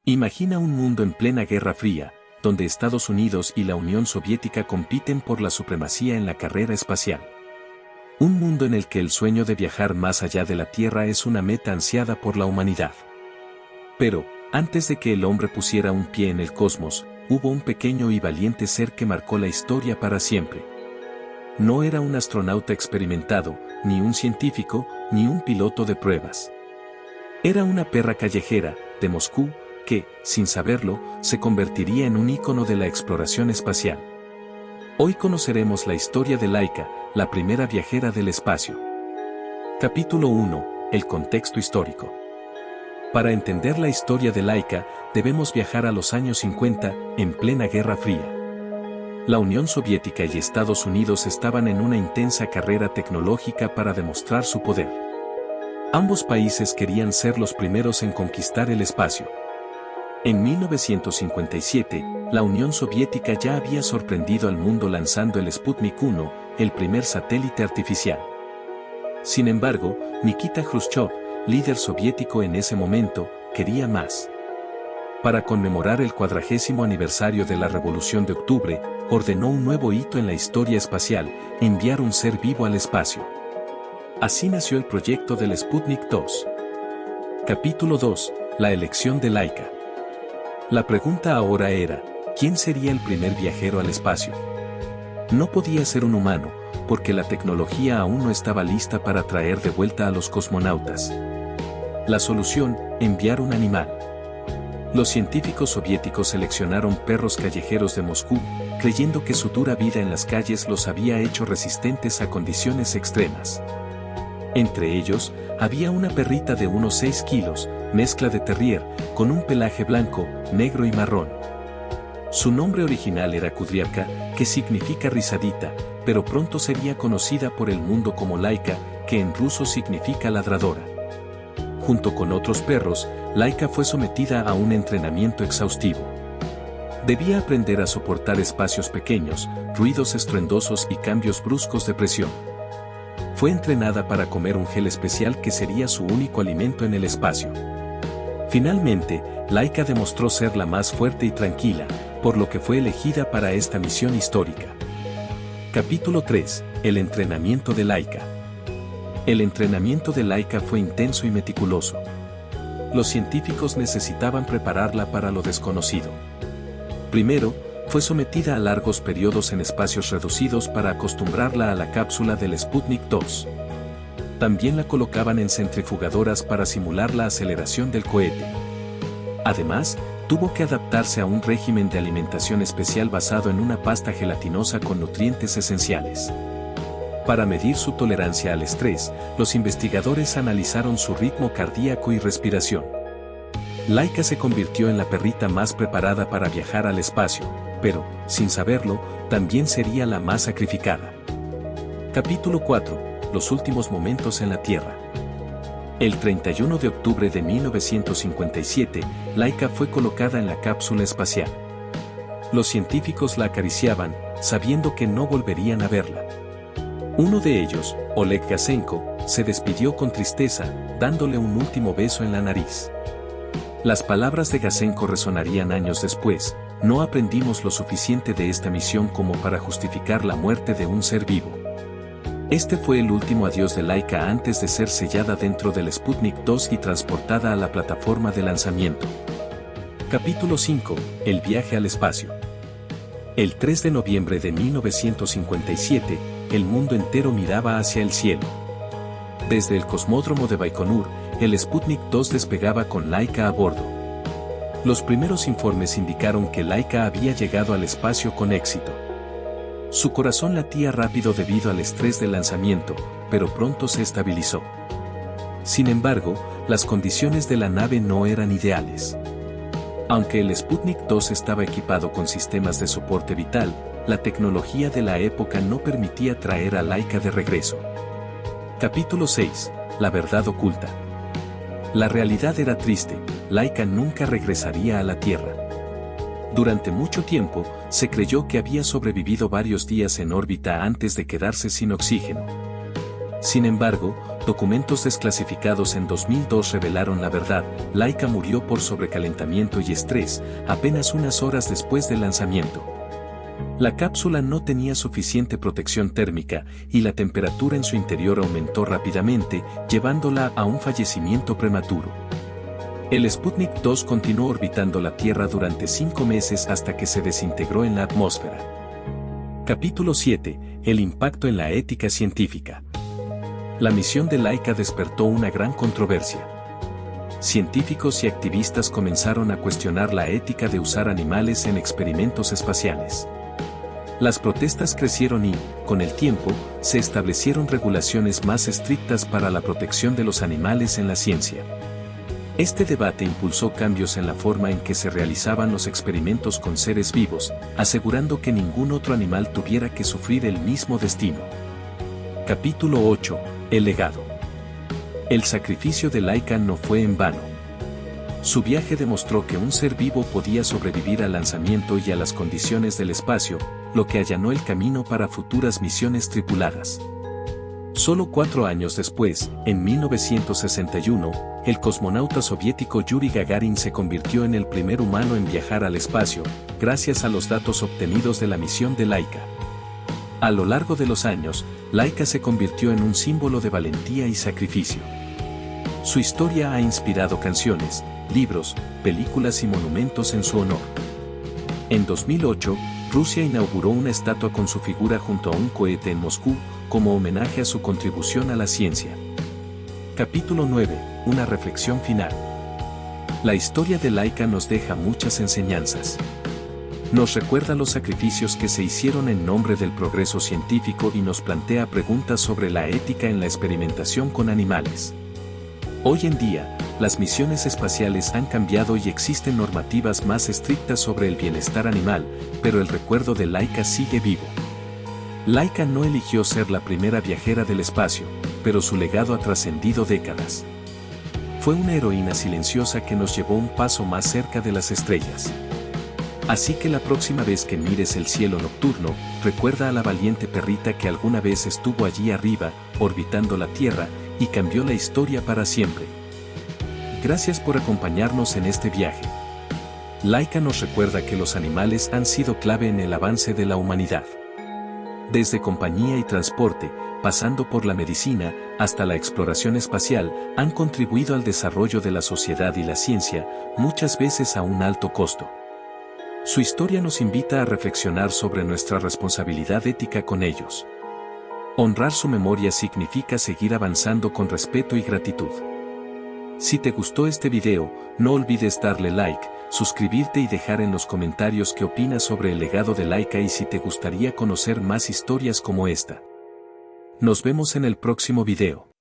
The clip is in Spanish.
Imagina un mundo en plena Guerra Fría, donde Estados Unidos y la Unión Soviética compiten por la supremacía en la carrera espacial. Un mundo en el que el sueño de viajar más allá de la Tierra es una meta ansiada por la humanidad. Pero, antes de que el hombre pusiera un pie en el cosmos, hubo un pequeño y valiente ser que marcó la historia para siempre. No era un astronauta experimentado, ni un científico, ni un piloto de pruebas. Era una perra callejera, de Moscú, que, sin saberlo, se convertiría en un ícono de la exploración espacial. Hoy conoceremos la historia de Laika, la primera viajera del espacio. Capítulo 1. El contexto histórico. Para entender la historia de Laika, debemos viajar a los años 50, en plena Guerra Fría. La Unión Soviética y Estados Unidos estaban en una intensa carrera tecnológica para demostrar su poder. Ambos países querían ser los primeros en conquistar el espacio. En 1957, la Unión Soviética ya había sorprendido al mundo lanzando el Sputnik 1, el primer satélite artificial. Sin embargo, Nikita Khrushchev, líder soviético en ese momento, quería más. Para conmemorar el 40º aniversario de la Revolución de Octubre, ordenó un nuevo hito en la historia espacial: enviar un ser vivo al espacio. Así nació el proyecto del Sputnik 2. Capítulo 2. La elección de Laika. La pregunta ahora era, ¿quién sería el primer viajero al espacio? No podía ser un humano, porque la tecnología aún no estaba lista para traer de vuelta a los cosmonautas. La solución: enviar un animal. Los científicos soviéticos seleccionaron perros callejeros de Moscú, creyendo que su dura vida en las calles los había hecho resistentes a condiciones extremas. Entre ellos, había una perrita de unos 6 kilos, mezcla de terrier, con un pelaje blanco, negro y marrón. Su nombre original era Kudryavka, que significa rizadita, pero pronto sería conocida por el mundo como Laika, que en ruso significa ladradora. Junto con otros perros, Laika fue sometida a un entrenamiento exhaustivo. Debía aprender a soportar espacios pequeños, ruidos estruendosos y cambios bruscos de presión. Fue entrenada para comer un gel especial que sería su único alimento en el espacio. Finalmente, Laika demostró ser la más fuerte y tranquila, por lo que fue elegida para esta misión histórica. Capítulo 3. El entrenamiento de Laika. El entrenamiento de Laika fue intenso y meticuloso. Los científicos necesitaban prepararla para lo desconocido. Primero, fue sometida a largos periodos en espacios reducidos para acostumbrarla a la cápsula del Sputnik 2. También la colocaban en centrifugadoras para simular la aceleración del cohete. Además, tuvo que adaptarse a un régimen de alimentación especial basado en una pasta gelatinosa con nutrientes esenciales. Para medir su tolerancia al estrés, los investigadores analizaron su ritmo cardíaco y respiración. Laika se convirtió en la perrita más preparada para viajar al espacio, pero, sin saberlo, también sería la más sacrificada. Capítulo 4. Los últimos momentos en la Tierra. El 31 de octubre de 1957, Laika fue colocada en la cápsula espacial. Los científicos la acariciaban, sabiendo que no volverían a verla. Uno de ellos, Oleg Gasenko, se despidió con tristeza, dándole un último beso en la nariz. Las palabras de Gasenko resonarían años después: no aprendimos lo suficiente de esta misión como para justificar la muerte de un ser vivo. Este fue el último adiós de Laika antes de ser sellada dentro del Sputnik 2 y transportada a la plataforma de lanzamiento. Capítulo 5. El viaje al espacio. El 3 de noviembre de 1957, el mundo entero miraba hacia el cielo. Desde el cosmódromo de Baikonur, el Sputnik 2 despegaba con Laika a bordo. Los primeros informes indicaron que Laika había llegado al espacio con éxito. Su corazón latía rápido debido al estrés del lanzamiento, pero pronto se estabilizó. Sin embargo, las condiciones de la nave no eran ideales. Aunque el Sputnik 2 estaba equipado con sistemas de soporte vital, la tecnología de la época no permitía traer a Laika de regreso. Capítulo 6. La verdad oculta. La realidad era triste: Laika nunca regresaría a la Tierra. Durante mucho tiempo, se creyó que había sobrevivido varios días en órbita antes de quedarse sin oxígeno. Sin embargo, Documentos desclasificados en 2002 revelaron la verdad: Laika murió por sobrecalentamiento y estrés, apenas unas horas después del lanzamiento. La cápsula no tenía suficiente protección térmica, y la temperatura en su interior aumentó rápidamente, llevándola a un fallecimiento prematuro. El Sputnik 2 continuó orbitando la Tierra durante 5 meses hasta que se desintegró en la atmósfera. Capítulo 7. El impacto en la ética científica. La misión de Laika despertó una gran controversia. Científicos y activistas comenzaron a cuestionar la ética de usar animales en experimentos espaciales. Las protestas crecieron y, con el tiempo, se establecieron regulaciones más estrictas para la protección de los animales en la ciencia. Este debate impulsó cambios en la forma en que se realizaban los experimentos con seres vivos, asegurando que ningún otro animal tuviera que sufrir el mismo destino. Capítulo 8. El legado. El sacrificio de Laika no fue en vano. Su viaje demostró que un ser vivo podía sobrevivir al lanzamiento y a las condiciones del espacio, lo que allanó el camino para futuras misiones tripuladas. Solo 4 años después, en 1961, el cosmonauta soviético Yuri Gagarin se convirtió en el primer humano en viajar al espacio, gracias a los datos obtenidos de la misión de Laika. A lo largo de los años, Laika se convirtió en un símbolo de valentía y sacrificio. Su historia ha inspirado canciones, libros, películas y monumentos en su honor. En 2008, Rusia inauguró una estatua con su figura junto a un cohete en Moscú, como homenaje a su contribución a la ciencia. Capítulo 9. Una reflexión final. La historia de Laika nos deja muchas enseñanzas. Nos recuerda los sacrificios que se hicieron en nombre del progreso científico y nos plantea preguntas sobre la ética en la experimentación con animales. Hoy en día, las misiones espaciales han cambiado y existen normativas más estrictas sobre el bienestar animal, pero el recuerdo de Laika sigue vivo. Laika no eligió ser la primera viajera del espacio, pero su legado ha trascendido décadas. Fue una heroína silenciosa que nos llevó un paso más cerca de las estrellas. Así que la próxima vez que mires el cielo nocturno, recuerda a la valiente perrita que alguna vez estuvo allí arriba, orbitando la Tierra, y cambió la historia para siempre. Gracias por acompañarnos en este viaje. Laika nos recuerda que los animales han sido clave en el avance de la humanidad. Desde compañía y transporte, pasando por la medicina, hasta la exploración espacial, han contribuido al desarrollo de la sociedad y la ciencia, muchas veces a un alto costo. Su historia nos invita a reflexionar sobre nuestra responsabilidad ética con ellos. Honrar su memoria significa seguir avanzando con respeto y gratitud. Si te gustó este video, no olvides darle like, suscribirte y dejar en los comentarios qué opinas sobre el legado de Laika y si te gustaría conocer más historias como esta. Nos vemos en el próximo video.